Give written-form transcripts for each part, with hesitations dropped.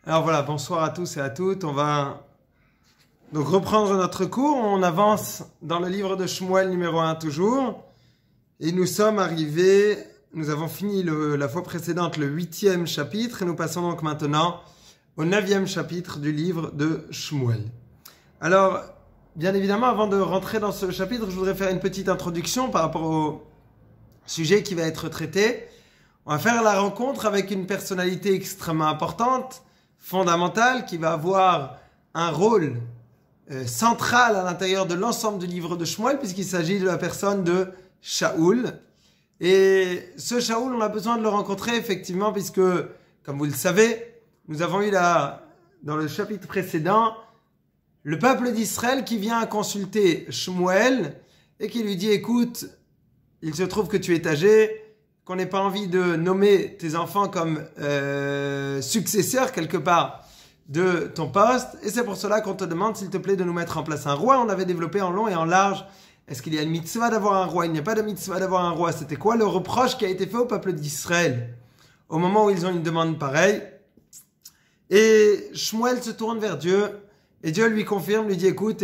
Alors voilà, bonsoir à tous et à toutes. On va donc reprendre notre cours. On avance dans le livre de Shmuel numéro 1 toujours. Et nous avons fini la fois précédente le 8e chapitre et nous passons donc maintenant au 9e chapitre du livre de Shmuel. Alors, bien évidemment, avant de rentrer dans ce chapitre, je voudrais faire une petite introduction par rapport au sujet qui va être traité. On va faire la rencontre avec une personnalité extrêmement importante, fondamentale, qui va avoir un rôle central à l'intérieur de l'ensemble du livre de Shmuel, puisqu'il s'agit de la personne de Shaoul. Et ce Shaoul, on a besoin de le rencontrer effectivement, puisque, comme vous le savez, nous avons eu dans le chapitre précédent, le peuple d'Israël qui vient consulter Shmuel et qui lui dit « Écoute, il se trouve que tu es âgé, qu'on n'ait pas envie de nommer tes enfants comme successeurs quelque part de ton poste. Et c'est pour cela qu'on te demande, s'il te plaît, de nous mettre en place un roi. » On avait développé en long et en large. Est-ce qu'il y a une mitzvah d'avoir un roi? Il n'y a pas de mitzvah d'avoir un roi. C'était quoi le reproche qui a été fait au peuple d'Israël au moment où ils ont une demande pareille? Et Shmuel se tourne vers Dieu et Dieu lui confirme, lui dit écoute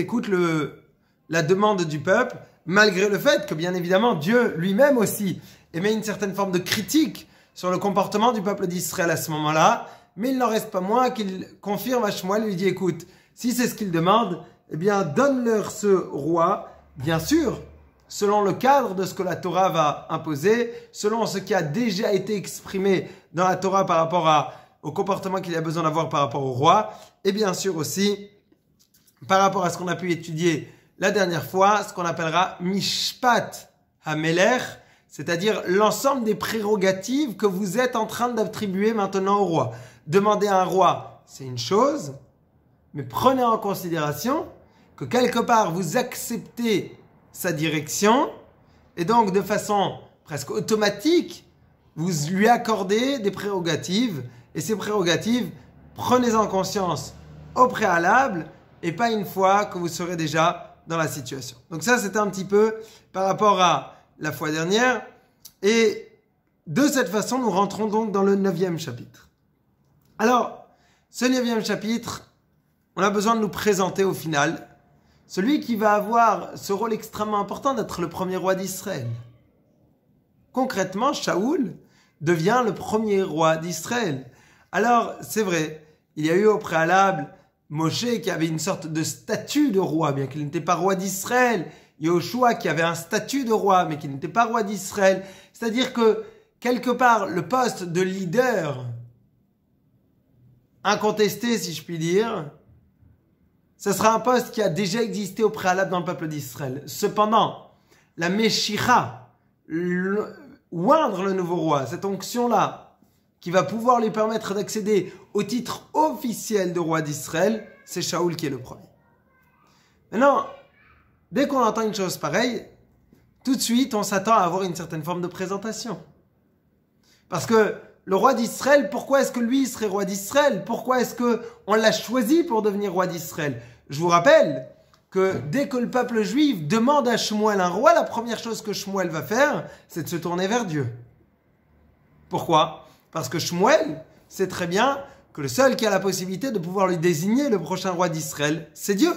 la demande du peuple, malgré le fait que bien évidemment Dieu lui-même aussi émet une certaine forme de critique sur le comportement du peuple d'Israël à ce moment-là, mais il n'en reste pas moins qu'il confirme à Shmuel, lui dit écoute, si c'est ce qu'il demande, eh bien donne-leur ce roi, bien sûr, selon le cadre de ce que la Torah va imposer, selon ce qui a déjà été exprimé dans la Torah par rapport au comportement qu'il a besoin d'avoir par rapport au roi, et bien sûr aussi par rapport à ce qu'on a pu étudier la dernière fois, ce qu'on appellera Mishpat HaMelech, c'est-à-dire l'ensemble des prérogatives que vous êtes en train d'attribuer maintenant au roi. Demander à un roi, c'est une chose, mais prenez en considération que quelque part vous acceptez sa direction et donc de façon presque automatique, vous lui accordez des prérogatives et ces prérogatives, prenez-en conscience au préalable et pas une fois que vous serez déjà dans la situation. Donc ça, c'était un petit peu par rapport à la fois dernière. Et de cette façon, nous rentrons donc dans le 9e chapitre. Alors, ce 9e chapitre, on a besoin de nous présenter au final celui qui va avoir ce rôle extrêmement important d'être le premier roi d'Israël. Concrètement, Shaoul devient le premier roi d'Israël. Alors, c'est vrai, il y a eu au préalable Moshe qui avait une sorte de statut de roi, bien qu'il n'était pas roi d'Israël. Yoshua qui avait un statut de roi, mais qui n'était pas roi d'Israël. C'est-à-dire que, quelque part, le poste de leader, incontesté si je puis dire, ce sera un poste qui a déjà existé au préalable dans le peuple d'Israël. Cependant, la Meshicha, oindre le nouveau roi, cette onction-là, qui va pouvoir lui permettre d'accéder au titre officiel de roi d'Israël, c'est Shaoul qui est le premier. Maintenant, dès qu'on entend une chose pareille, tout de suite, on s'attend à avoir une certaine forme de présentation. Parce que le roi d'Israël, pourquoi est-ce que lui serait roi d'Israël? Pourquoi est-ce qu'on l'a choisi pour devenir roi d'Israël? Je vous rappelle que dès que le peuple juif demande à Shmuel un roi, la première chose que Shmuel va faire, c'est de se tourner vers Dieu. Pourquoi? Parce que Shmuel sait très bien que le seul qui a la possibilité de pouvoir lui désigner le prochain roi d'Israël, c'est Dieu.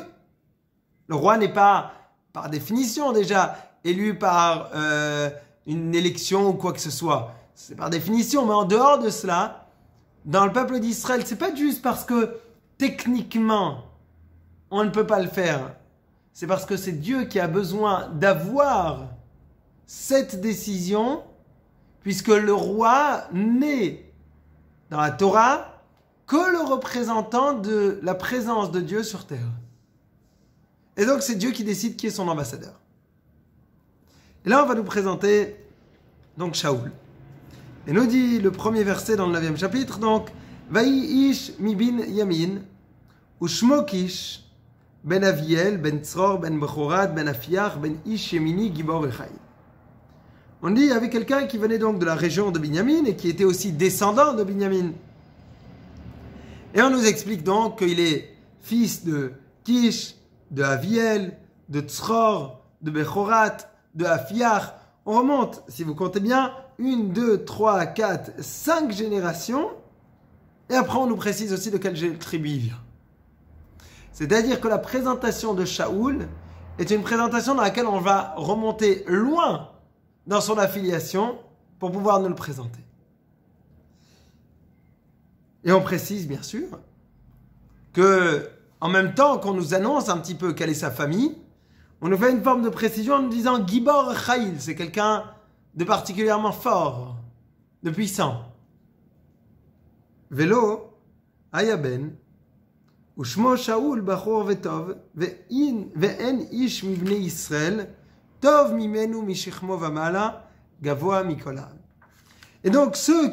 Le roi n'est pas, par définition déjà, élu par une élection ou quoi que ce soit. C'est par définition, mais en dehors de cela, dans le peuple d'Israël, c'est pas juste parce que techniquement, on ne peut pas le faire. C'est parce que c'est Dieu qui a besoin d'avoir cette décision, puisque le roi n'est dans la Torah que le représentant de la présence de Dieu sur terre. Et donc c'est Dieu qui décide qui est son ambassadeur. Et là on va nous présenter donc Shaoul. Et nous dit le premier verset dans le 9e chapitre, donc Vaï ish mi bin Yamin, ushmo Kish, ben Aviel, ben Tzror, ben Bechorat, ben Afiach, ben ish Yemini, Gibor Echai. On dit il y avait quelqu'un qui venait donc de la région de Binyamin et qui était aussi descendant de Binyamin. Et on nous explique donc qu'il est fils de Kish, de Aviel, de Tzror, de Bechorat, de Afiach. On remonte, si vous comptez bien, 1, 2, 3, 4, 5 générations. Et après, on nous précise aussi de quelle tribu il vient. C'est-à-dire que la présentation de Shaoul est une présentation dans laquelle on va remonter loin dans son affiliation pour pouvoir nous le présenter. Et on précise, bien sûr, que en même temps qu'on nous annonce un petit peu quelle est sa famille, on nous fait une forme de précision en nous disant Gibor Chaïl, c'est quelqu'un de particulièrement fort, de puissant. Velo, Ayaben, Ushmo Shaoul Bachor Vetov, Ve'en Ish Mivne Israël, Tov Mimenu Mishichmo Vamala, Gavoa Mikola. Et donc, ce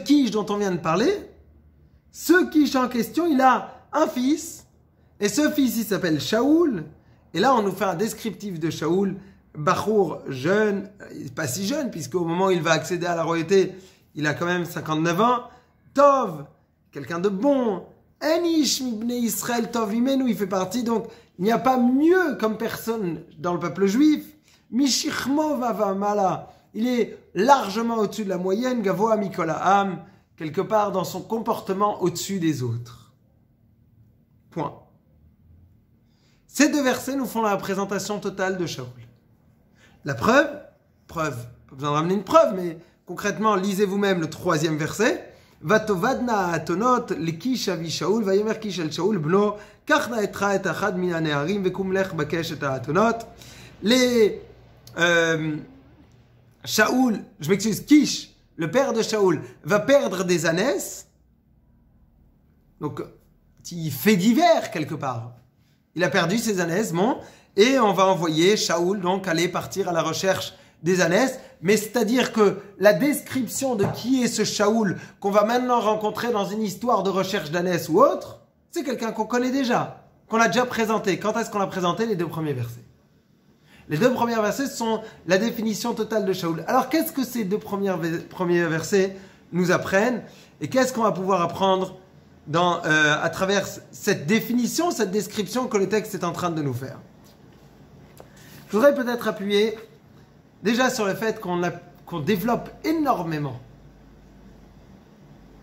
Kish dont on vient de parler, ce Kish en question, il a un fils, et ce fils, il s'appelle Shaoul, et là, on nous fait un descriptif de Shaoul, Bachour jeune, pas si jeune, puisqu'au moment où il va accéder à la royauté, il a quand même 59 ans, Tov, quelqu'un de bon, Enish Mibne Israël Tov Imenu, il fait partie, donc il n'y a pas mieux comme personne dans le peuple juif, Mishichmo Vavamala, il est largement au-dessus de la moyenne, Gavoa Mikolaam, quelque part dans son comportement au-dessus des autres. Point. Ces deux versets nous font la présentation totale de Shaoul. La preuve, pas besoin de ramener une preuve, mais concrètement, lisez vous-même le 3e verset. Vatovadna atonot lekish avi Shaoul, vayomer kish el Shaoul bno, kachna etra et achad min haneharim vekumlech bakesh et atonot. Les Shaoul, je m'excuse, Kish, le père de Shaoul, va perdre des ânesses. Donc, il fait divers quelque part. Il a perdu ses ânesses, bon, et on va envoyer Shaoul donc aller partir à la recherche des ânesses. Mais c'est-à-dire que la description de qui est ce Shaoul qu'on va maintenant rencontrer dans une histoire de recherche d'ânesses ou autre, c'est quelqu'un qu'on connaît déjà, qu'on a déjà présenté. Quand est-ce qu'on l'a présenté? Les 2 premiers versets. Les 2 premiers versets sont la définition totale de Shaoul. Alors, qu'est-ce que ces 2 premiers versets nous apprennent? Et qu'est-ce qu'on va pouvoir apprendre à travers cette définition, cette description que le texte est en train de nous faire? Je voudrais peut-être appuyer déjà sur le fait qu'on développe énormément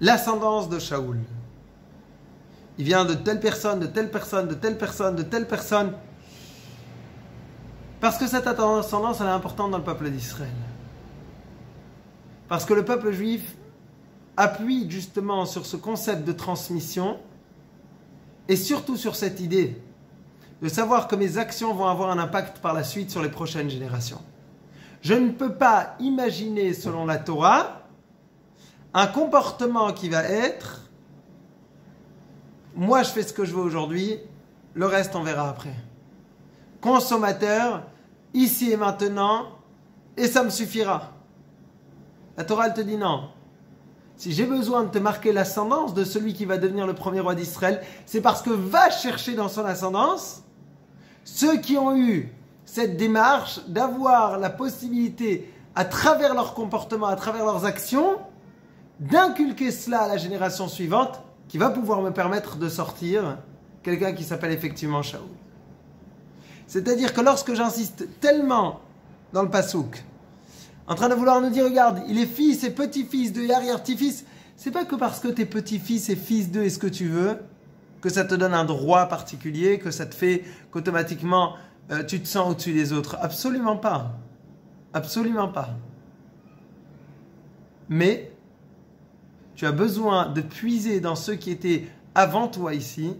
l'ascendance de Shaoul. Il vient de telle personne, de telle personne, de telle personne, de telle personne. Parce que cette ascendance, elle est importante dans le peuple d'Israël. Parce que le peuple juif appuie justement sur ce concept de transmission et surtout sur cette idée de savoir que mes actions vont avoir un impact par la suite sur les prochaines générations. Je ne peux pas imaginer, selon la Torah, un comportement qui va être « moi je fais ce que je veux aujourd'hui, le reste on verra après ». Consommateur, ici et maintenant, et ça me suffira. La Torah, elle te dit non. Si j'ai besoin de te marquer l'ascendance de celui qui va devenir le premier roi d'Israël, c'est parce que va chercher dans son ascendance ceux qui ont eu cette démarche d'avoir la possibilité, à travers leur comportement, à travers leurs actions, d'inculquer cela à la génération suivante, qui va pouvoir me permettre de sortir quelqu'un qui s'appelle effectivement Shaoul. C'est-à-dire que lorsque j'insiste tellement dans le pasouk, en train de vouloir nous dire, regarde, il est fils et petit-fils de et arrière-petit-fils, c'est pas que parce que t'es petit-fils et fils de et ce que tu veux, que ça te donne un droit particulier, que ça te fait qu'automatiquement tu te sens au-dessus des autres. Absolument pas. Absolument pas. Mais tu as besoin de puiser dans ceux qui étaient avant toi ici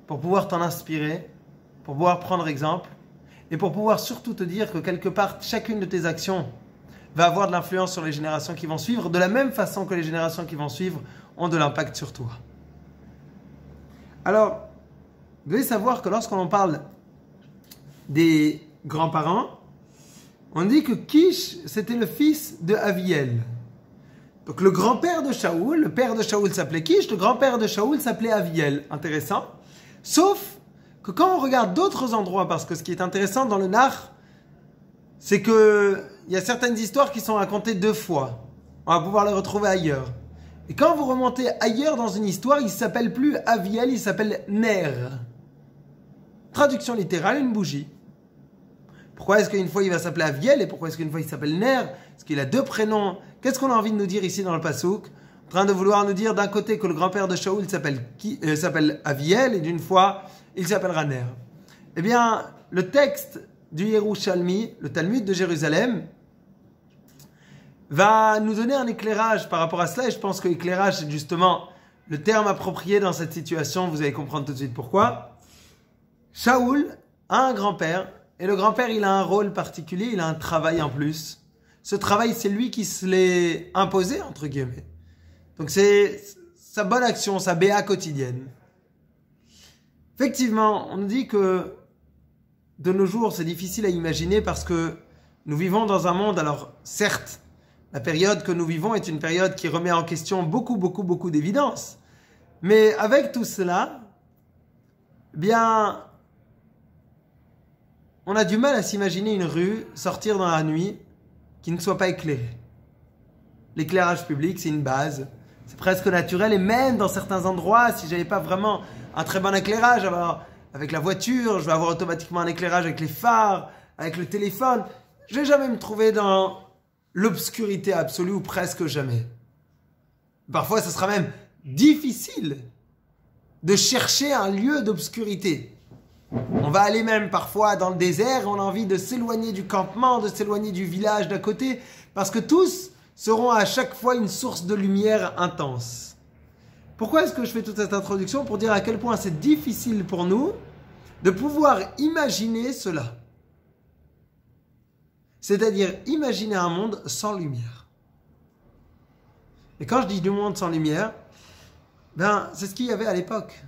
pour pouvoir t'en inspirer, pour pouvoir prendre exemple et pour pouvoir surtout te dire que quelque part, chacune de tes actions va avoir de l'influence sur les générations qui vont suivre, de la même façon que les générations qui vont suivre ont de l'impact sur toi. Alors, vous devez savoir que lorsqu'on parle des grands-parents, on dit que Kish, c'était le fils de Aviel. Donc le grand-père de Shaoul, le père de Shaoul s'appelait Kish, le grand-père de Shaoul s'appelait Aviel. Intéressant. Sauf que quand on regarde d'autres endroits, parce que ce qui est intéressant dans le Nar, c'est qu'il y a certaines histoires qui sont racontées 2 fois. On va pouvoir les retrouver ailleurs. Et quand vous remontez ailleurs dans une histoire, il ne s'appelle plus Aviel, il s'appelle Ner. Traduction littérale, une bougie. Pourquoi est-ce qu'une fois il va s'appeler Aviel et pourquoi est-ce qu'une fois il s'appelle Ner? Parce qu'il a 2 prénoms. Qu'est-ce qu'on a envie de nous dire ici dans le Passouk? en train de vouloir nous dire d'un côté que le grand-père de Shaoul s'appelle Aviel et d'une fois, il s'appellera Ner. Eh bien, le texte du Yerushalmi, le Talmud de Jérusalem, va nous donner un éclairage par rapport à cela et je pense que l'éclairage, c'est justement le terme approprié dans cette situation. Vous allez comprendre tout de suite pourquoi. Shaoul a un grand-père et le grand-père, il a un rôle particulier, il a un travail en plus. Ce travail, c'est lui qui se l'est imposé, entre guillemets. Donc c'est sa bonne action, sa béa quotidienne. Effectivement, on nous dit que de nos jours, c'est difficile à imaginer parce que nous vivons dans un monde, alors certes, la période que nous vivons est une période qui remet en question beaucoup d'évidences. Mais avec tout cela, eh bien, on a du mal à s'imaginer une rue sortir dans la nuit qui ne soit pas éclairée. L'éclairage public, c'est une base. C'est presque naturel et même dans certains endroits, si j'avais pas vraiment un très bon éclairage, alors avec la voiture, je vais avoir automatiquement un éclairage avec les phares, avec le téléphone. Je vais jamais me trouver dans l'obscurité absolue ou presque jamais. Parfois, ce sera même difficile de chercher un lieu d'obscurité. On va aller même parfois dans le désert, on a envie de s'éloigner du campement, de s'éloigner du village d'à côté, parce que tous seront à chaque fois une source de lumière intense. Pourquoi est-ce que je fais toute cette introduction? Pour dire à quel point c'est difficile pour nous de pouvoir imaginer cela. C'est-à-dire imaginer un monde sans lumière. Et quand je dis du monde sans lumière, c'est ce qu'il y avait à l'époque.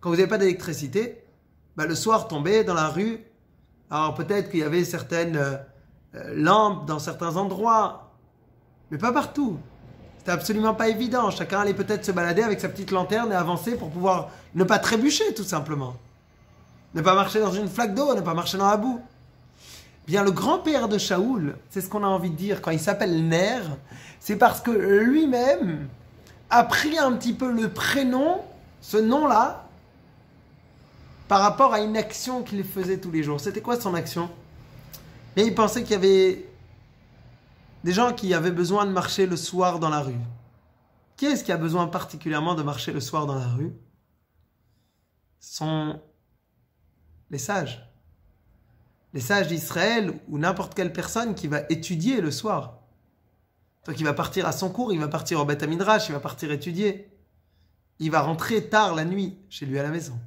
Quand vous n'avez pas d'électricité, le soir tombait dans la rue. Alors peut-être qu'il y avait certaines lampes dans certains endroits, mais pas partout. C'était absolument pas évident. Chacun allait peut-être se balader avec sa petite lanterne et avancer pour pouvoir ne pas trébucher tout simplement. Ne pas marcher dans une flaque d'eau, ne pas marcher dans la boue. Bien, le grand-père de Shaoul, c'est ce qu'on a envie de dire quand il s'appelle Ner, c'est parce que lui-même a pris un petit peu le prénom, ce nom-là, par rapport à une action qu'il faisait tous les jours. C'était quoi son action? Et il pensait qu'il y avait des gens qui avaient besoin de marcher le soir dans la rue. Qui est-ce qui a besoin particulièrement de marcher le soir dans la rue? Ce sont les sages. Les sages d'Israël ou n'importe quelle personne qui va étudier le soir. Donc il va partir à son cours, il va partir au Beth Midrash, il va partir étudier. Il va rentrer tard la nuit chez lui à la maison.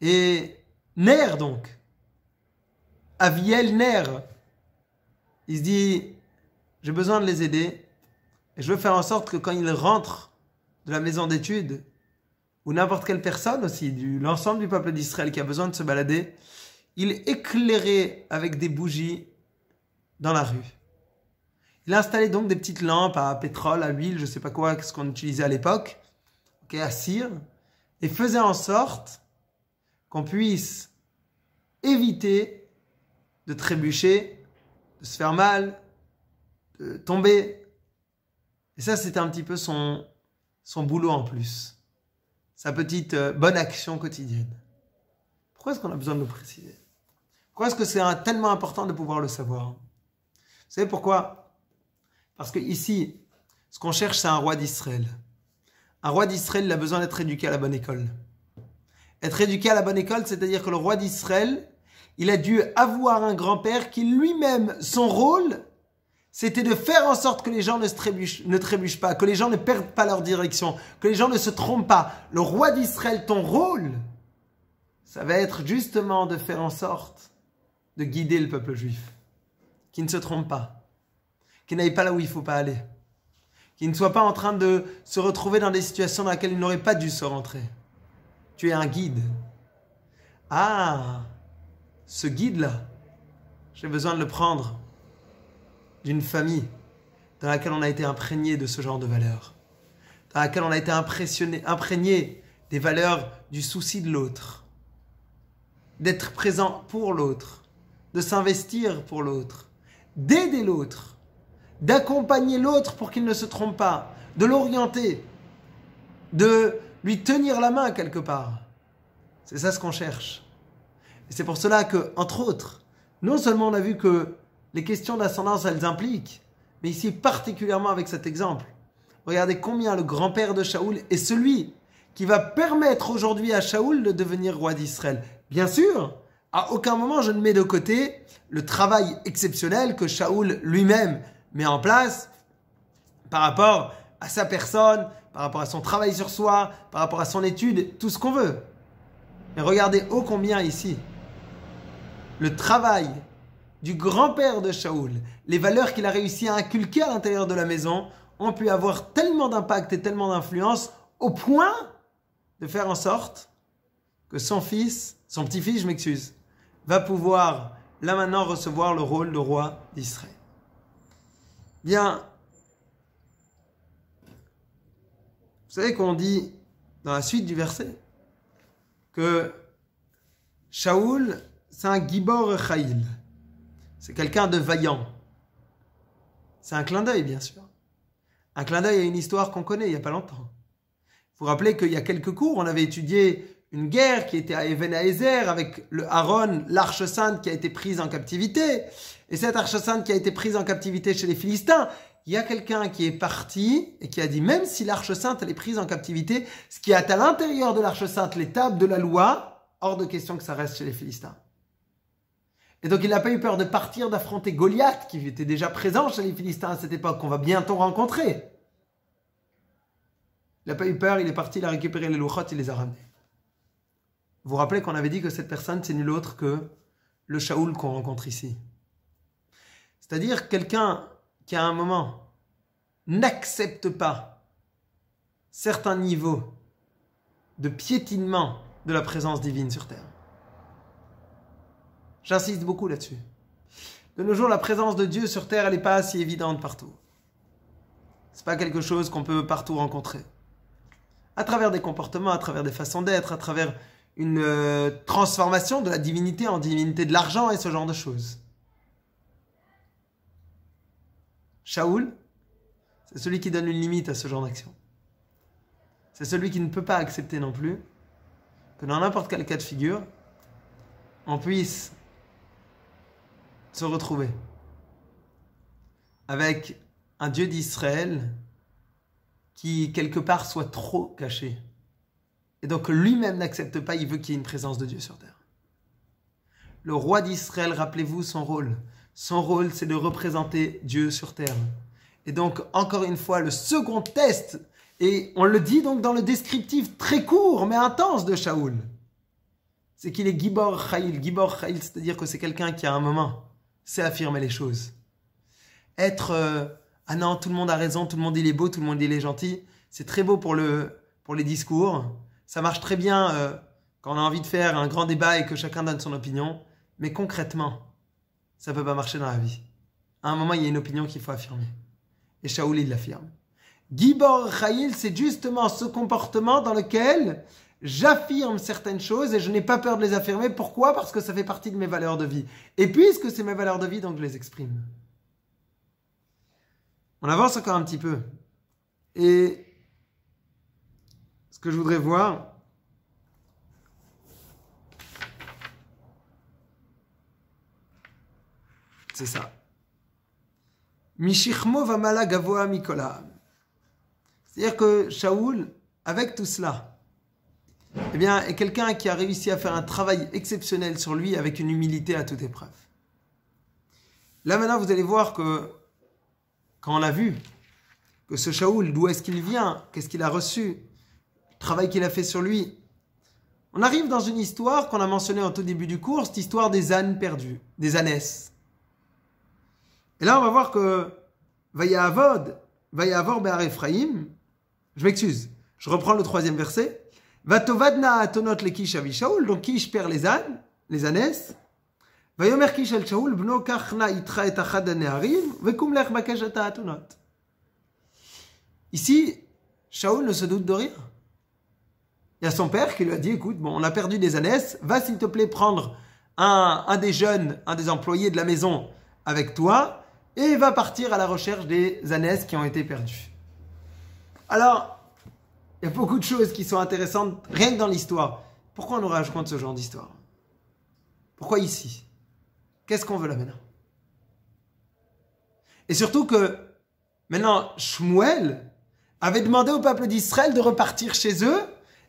Et Ner donc, Aviel Ner, il se dit, j'ai besoin de les aider et je veux faire en sorte que quand ils rentrent de la maison d'études, ou n'importe quelle personne aussi, l'ensemble du peuple d'Israël qui a besoin de se balader, il est éclairé avec des bougies dans la rue. Il a installé donc des petites lampes à pétrole, à huile, je ne sais pas quoi, ce qu'on utilisait à l'époque, à cire, et faisait en sorte qu'on puisse éviter de trébucher, de se faire mal, de tomber. Et ça, c'était un petit peu son boulot en plus. Sa petite bonne action quotidienne. Pourquoi est-ce qu'on a besoin de le préciser? Pourquoi est-ce que c'est tellement important de pouvoir le savoir? Vous savez pourquoi? Parce que ici, ce qu'on cherche, c'est un roi d'Israël. Un roi d'Israël, il a besoin d'être éduqué à la bonne école. Être éduqué à la bonne école, c'est-à-dire que le roi d'Israël, il a dû avoir un grand-père qui lui-même, son rôle, c'était de faire en sorte que les gens ne trébuchent pas, que les gens ne perdent pas leur direction, que les gens ne se trompent pas. Le roi d'Israël, ton rôle, ça va être justement de faire en sorte de guider le peuple juif, qui ne se trompe pas, qui n'aille pas là où il ne faut pas aller, qui ne soit pas en train de se retrouver dans des situations dans lesquelles il n'aurait pas dû se rentrer. Tu es un guide. Ah, ce guide-là, j'ai besoin de le prendre d'une famille dans laquelle on a été imprégné de ce genre de valeurs, dans laquelle on a été imprégné des valeurs du souci de l'autre, d'être présent pour l'autre, de s'investir pour l'autre, d'aider l'autre, d'accompagner l'autre pour qu'il ne se trompe pas, de l'orienter, de lui tenir la main quelque part. C'est ça ce qu'on cherche. Et c'est pour cela que, entre autres, non seulement on a vu que les questions d'ascendance, elles impliquent, mais ici particulièrement avec cet exemple, Regardez combien le grand-père de Shaoul est celui qui va permettre aujourd'hui à Shaoul de devenir roi d'Israël. Bien sûr, à aucun moment je ne mets de côté le travail exceptionnel que Shaoul lui-même met en place par rapport à sa personne, par rapport à son travail sur soi, par rapport à son étude, tout ce qu'on veut. Mais regardez ô combien ici, le travail du grand-père de Shaoul, les valeurs qu'il a réussi à inculquer à l'intérieur de la maison, ont pu avoir tellement d'impact et tellement d'influence au point de faire en sorte que son petit-fils, je m'excuse, va pouvoir là maintenant recevoir le rôle de roi d'Israël. Bien, vous savez qu'on dit dans la suite du verset que Shaoul, c'est un Gibor Chaïl. C'est quelqu'un de vaillant. C'est un clin d'œil, bien sûr. Un clin d'œil à une histoire qu'on connaît il n'y a pas longtemps. Il faut rappeler qu'il y a quelques cours, on avait étudié une guerre qui était à Even Haezer avec le Aaron, l'arche sainte qui a été prise en captivité. Et cette arche sainte qui a été prise en captivité chez les Philistins, il y a quelqu'un qui est parti et qui a dit, même si l'arche sainte elle est prise en captivité, ce qui est à l'intérieur de l'arche sainte, les tables de la loi, hors de question que ça reste chez les Philistins. Et donc il n'a pas eu peur de partir, d'affronter Goliath, qui était déjà présent chez les Philistins à cette époque, qu'on va bientôt rencontrer. Il n'a pas eu peur, il est parti, il a récupéré les louchot, il les a ramenés. Vous vous rappelez qu'on avait dit que cette personne, c'est nul autre que le Shaoul qu'on rencontre ici. C'est-à-dire quelqu'un qui, à un moment, n'accepte pas certains niveaux de piétinement de la présence divine sur terre. J'insiste beaucoup là-dessus. De nos jours, la présence de Dieu sur terre, elle n'est pas si évidente partout. Ce n'est pas quelque chose qu'on peut partout rencontrer. À travers des comportements, à travers des façons d'être, à travers une transformation de la divinité en divinité de l'argent et ce genre de choses. Shaoul, c'est celui qui donne une limite à ce genre d'action. C'est celui qui ne peut pas accepter non plus que dans n'importe quel cas de figure, on puisse se retrouver avec un Dieu d'Israël qui, quelque part, soit trop caché. Et donc, lui-même n'accepte pas, il veut qu'il y ait une présence de Dieu sur terre. Le roi d'Israël, rappelez-vous son rôle. Son rôle, c'est de représenter Dieu sur terre. Et donc, encore une fois, le second test, et on le dit donc dans le descriptif très court, mais intense de Shaoul, c'est qu'il est Gibor Chaïl. Gibor Chaïl, c'est-à-dire que c'est quelqu'un qui, à un moment, sait affirmer les choses. Être ah non, tout le monde a raison, tout le monde il est beau, tout le monde il est gentil, c'est très beau pour les discours. Ça marche très bien quand on a envie de faire un grand débat et que chacun donne son opinion. Mais concrètement, ça ne peut pas marcher dans la vie. À un moment, il y a une opinion qu'il faut affirmer. Et Shaoul, il l'affirme. Gibor Chaïl, c'est justement ce comportement dans lequel j'affirme certaines choses et je n'ai pas peur de les affirmer. Pourquoi ? Parce que ça fait partie de mes valeurs de vie. Et puisque c'est mes valeurs de vie, donc je les exprime. On avance encore un petit peu. Et ce que je voudrais voir, c'est ça. Mishichmo vamala gavoa mikola. C'est-à-dire que Shaoul, avec tout cela, eh bien, est quelqu'un qui a réussi à faire un travail exceptionnel sur lui avec une humilité à toute épreuve. Là maintenant, vous allez voir que quand on a vu que ce Shaoul, d'où est-ce qu'il vient, qu'est-ce qu'il a reçu, le travail qu'il a fait sur lui, on arrive dans une histoire qu'on a mentionnée au tout début du cours, cette histoire des ânes perdus, des ânesses. Et là, on va voir que Vayavor be'ar Ephraim, je m'excuse, je reprends le 3e verset. Vatovadna atonot le Kish avi Shaoul, donc Kish perd les ânes, les ânesses. Vayomer Kish el Shaoul, bno kachna itra et achad haneharim, vekum lech bakesh et atonot. Ici, Shaoul ne se doute de rien. Il y a son père qui lui a dit, écoute, bon, on a perdu des ânesses, va s'il te plaît prendre un des jeunes, un des employés de la maison avec toi, et va partir à la recherche des ânesses qui ont été perdues. Alors, il y a beaucoup de choses qui sont intéressantes, rien que dans l'histoire. Pourquoi on nous raconte ce genre d'histoire ? Pourquoi ici ? Qu'est-ce qu'on veut là maintenant ? Et surtout que, maintenant, Shmuel avait demandé au peuple d'Israël de repartir chez eux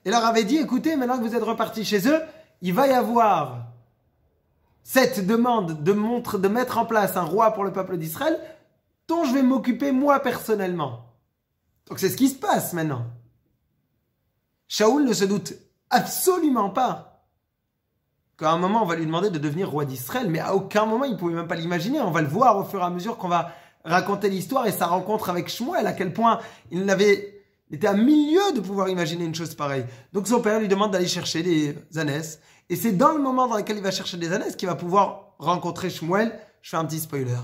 et leur avait dit, écoutez, maintenant que vous êtes repartis chez eux, il va y avoir cette demande de mettre en place un roi pour le peuple d'Israël dont je vais m'occuper moi personnellement. Donc c'est ce qui se passe maintenant. Shaoul ne se doute absolument pas qu'à un moment on va lui demander de devenir roi d'Israël, mais à aucun moment il ne pouvait même pas l'imaginer. On va le voir au fur et à mesure qu'on va raconter l'histoire et sa rencontre avec Shmuel, à quel point il était à milieu de pouvoir imaginer une chose pareille. Donc son père lui demande d'aller chercher des ânesses, et c'est dans le moment dans lequel il va chercher des ânesses qu'il va pouvoir rencontrer Shmuel. Je fais un petit spoiler.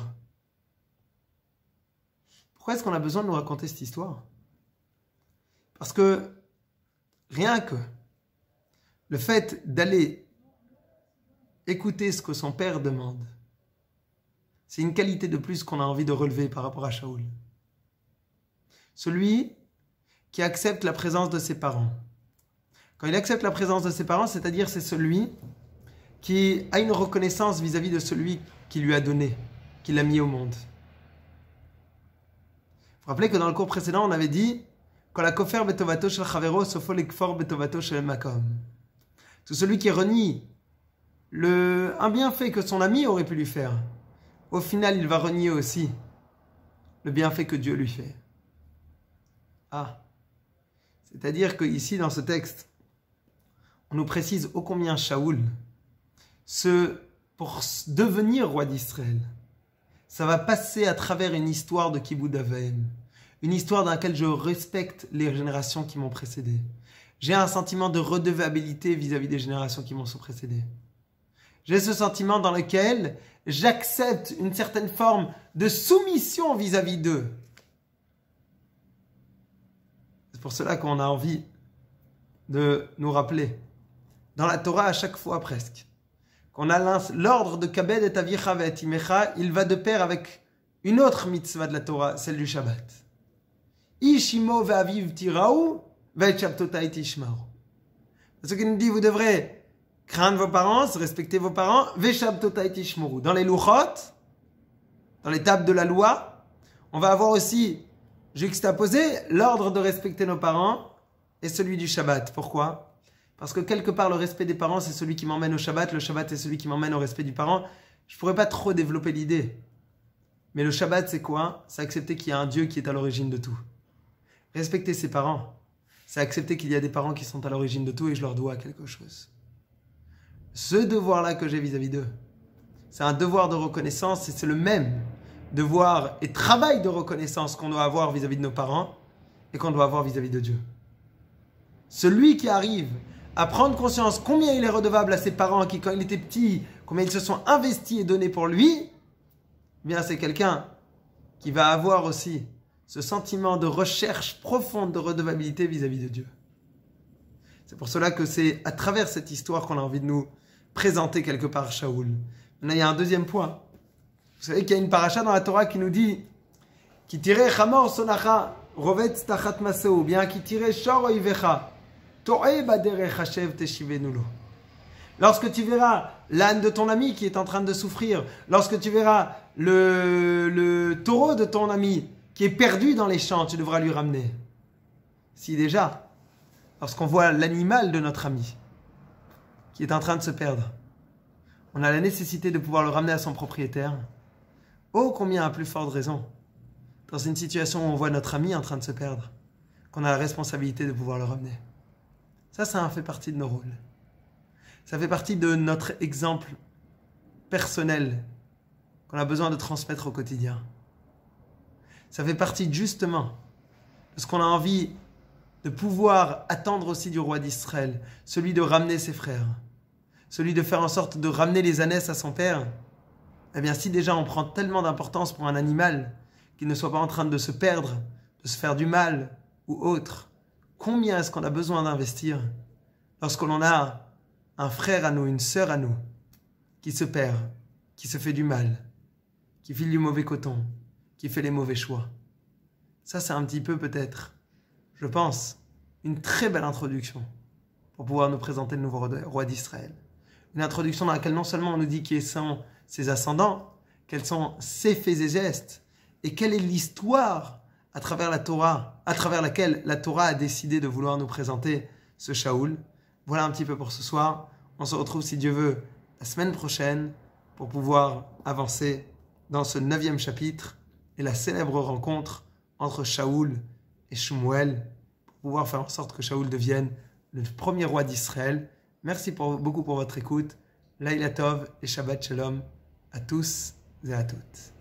Pourquoi est-ce qu'on a besoin de nous raconter cette histoire? Parce que rien que le fait d'aller écouter ce que son père demande, c'est une qualité de plus qu'on a envie de relever par rapport à Shaoul. Celui qui accepte la présence de ses parents. Quand il accepte la présence de ses parents, c'est-à-dire c'est celui qui a une reconnaissance vis-à-vis de celui qui lui a donné, qui l'a mis au monde. Vous vous rappelez que dans le cours précédent, on avait dit tout celui qui renie un bienfait que son ami aurait pu lui faire, au final, il va renier aussi le bienfait que Dieu lui fait. Ah, c'est-à-dire qu'ici, dans ce texte, on nous précise ô combien Shaoul, pour devenir roi d'Israël, ça va passer à travers une histoire de Kiboud Avaim, une histoire dans laquelle je respecte les générations qui m'ont précédé. J'ai un sentiment de redevabilité vis-à-vis des générations qui m'ont précédé. J'ai ce sentiment dans lequel j'accepte une certaine forme de soumission vis-à-vis d'eux. C'est pour cela qu'on a envie de nous rappeler, dans la Torah à chaque fois presque, qu'on a l'ordre de Kabed et Avicha ve Imecha, il va de pair avec une autre mitzvah de la Torah, celle du Shabbat. Ishimo ve aviv tiraou ve shabtotai tishmaru. Ce qui nous dit, vous devrez craindre vos parents, respecter vos parents, ve shabtotai tishmaru. Dans les louchot, dans les tables de la loi, on va avoir aussi juxtaposé l'ordre de respecter nos parents et celui du Shabbat. Pourquoi? Parce que quelque part, le respect des parents, c'est celui qui m'emmène au Shabbat. Le Shabbat est celui qui m'emmène au respect du parent. Je ne pourrais pas trop développer l'idée. Mais le Shabbat, c'est quoi? C'est accepter qu'il y a un Dieu qui est à l'origine de tout. Respecter ses parents, c'est accepter qu'il y a des parents qui sont à l'origine de tout et je leur dois quelque chose. Ce devoir-là que j'ai vis-à-vis d'eux, c'est un devoir de reconnaissance et c'est le même devoir et travail de reconnaissance qu'on doit avoir vis-à-vis de nos parents et qu'on doit avoir vis-à-vis de Dieu. Celui qui arrive à prendre conscience combien il est redevable à ses parents qui, quand il était petit, combien ils se sont investis et donnés pour lui, eh bien c'est quelqu'un qui va avoir aussi ce sentiment de recherche profonde de redevabilité vis-à-vis de Dieu. C'est pour cela que c'est à travers cette histoire qu'on a envie de nous présenter quelque part Shaoul. Maintenant, il y a un deuxième point. Vous savez qu'il y a une paracha dans la Torah qui nous dit qui tirait chamor sonacha rovetz tachat maseu, ou bien qui tirait shor oivecha to'e baderech hashev teshivenulo. Lorsque tu verras l'âne de ton ami qui est en train de souffrir, lorsque tu verras le taureau de ton ami qui est perdu dans les champs, tu devras lui ramener. Si déjà, lorsqu'on voit l'animal de notre ami qui est en train de se perdre, on a la nécessité de pouvoir le ramener à son propriétaire, oh combien à plus forte raison, dans une situation où on voit notre ami en train de se perdre, qu'on a la responsabilité de pouvoir le ramener. Ça fait partie de nos rôles. Ça fait partie de notre exemple personnel qu'on a besoin de transmettre au quotidien. Ça fait partie justement de ce qu'on a envie de pouvoir attendre aussi du roi d'Israël, celui de ramener ses frères, celui de faire en sorte de ramener les ânesses à son père. Eh bien, si déjà on prend tellement d'importance pour un animal qu'il ne soit pas en train de se perdre, de se faire du mal ou autre, combien est-ce qu'on a besoin d'investir lorsque l'on a un frère à nous, une sœur à nous, qui se perd, qui se fait du mal, qui file du mauvais coton, qui fait les mauvais choix. Ça, c'est un petit peu peut-être, je pense, une très belle introduction pour pouvoir nous présenter le nouveau roi d'Israël. Une introduction dans laquelle non seulement on nous dit qui sont ses ascendants, quels sont ses faits et gestes, et quelle est l'histoire à travers la Torah, à travers laquelle la Torah a décidé de vouloir nous présenter ce Shaoul. Voilà un petit peu pour ce soir. On se retrouve, si Dieu veut, la semaine prochaine pour pouvoir avancer dans ce 9e chapitre et la célèbre rencontre entre Shaoul et Shmuel pour pouvoir faire en sorte que Shaoul devienne le premier roi d'Israël. Merci beaucoup pour votre écoute. Laïla Tov et Shabbat Shalom à tous et à toutes.